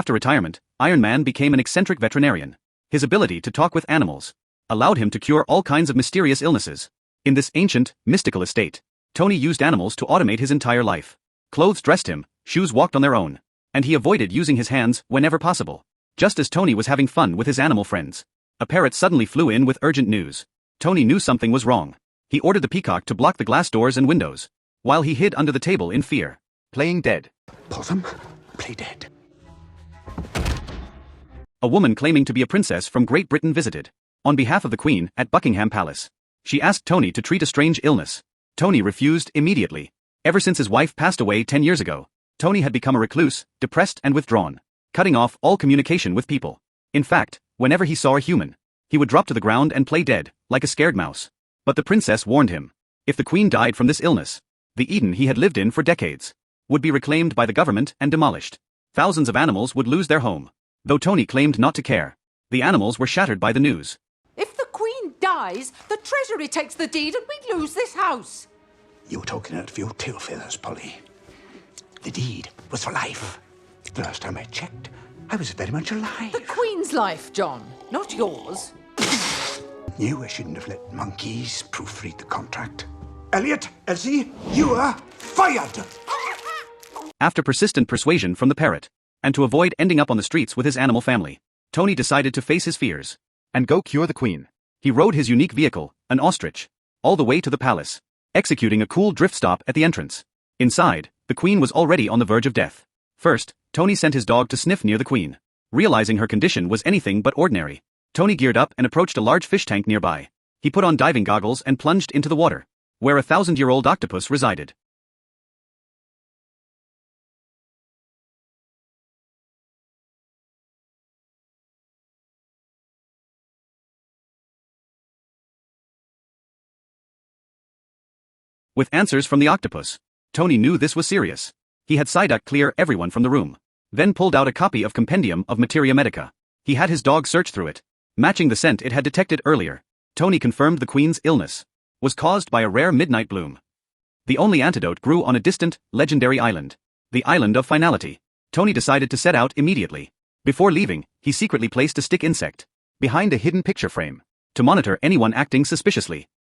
After retirement, Iron Man became an eccentric veterinarian. His ability to talk with animals allowed him to cure all kinds of mysterious illnesses. In this ancient, mystical estate, Tony used animals to automate his entire life. Clothes dressed him, shoes walked on their own, and he avoided using his hands whenever possible. Just as Tony was having fun with his animal friends, a parrot suddenly flew in with urgent news. Tony knew something was wrong. He ordered the peacock to block the glass doors and windows, while he hid under the table in fear. Playing dead. Possum, play dead. A woman claiming to be a princess from Great Britain visited, on behalf of the Queen, at Buckingham Palace. She asked Tony to treat a strange illness. Tony refused immediately. Ever since his wife passed away 10 years ago, Tony had become a recluse, depressed and withdrawn, cutting off all communication with people. In fact, whenever he saw a human, he would drop to the ground and play dead, like a scared mouse. But the princess warned him. If the Queen died from this illness, the Eden he had lived in for decades would be reclaimed by the government and demolished. Thousands of animals would lose their home. Though Tony claimed not to care, the animals were shattered by the news. If the Queen dies, the Treasury takes the deed and we'd lose this house. You were talking out of your tail feathers, Polly. The deed was for life. The last time I checked, I was very much alive. The Queen's life, John, not yours. Knew I shouldn't have let monkeys proofread the contract. Elliot, Elsie, you are fired! After persistent persuasion from the parrot, and to avoid ending up on the streets with his animal family, Tony decided to face his fears And go cure the Queen. He rode his unique vehicle, an ostrich, all the way to the palace, executing a cool drift stop at the entrance. Inside, the Queen was already on the verge of death. First, Tony sent his dog to sniff near the Queen. Realizing her condition was anything but ordinary, Tony geared up and approached a large fish tank nearby. He put on diving goggles and plunged into the water, where a 1,000-year-old octopus resided. With answers from the octopus, Tony knew this was serious. He had Psyduck clear everyone from the room, then pulled out a copy of Compendium of Materia Medica. He had his dog search through it, matching the scent it had detected earlier. Tony confirmed the Queen's illness was caused by a rare midnight bloom. The only antidote grew on a distant, legendary island, the Island of Finality. Tony decided to set out immediately. Before leaving, he secretly placed a stick insect behind a hidden picture frame to monitor anyone acting suspiciously.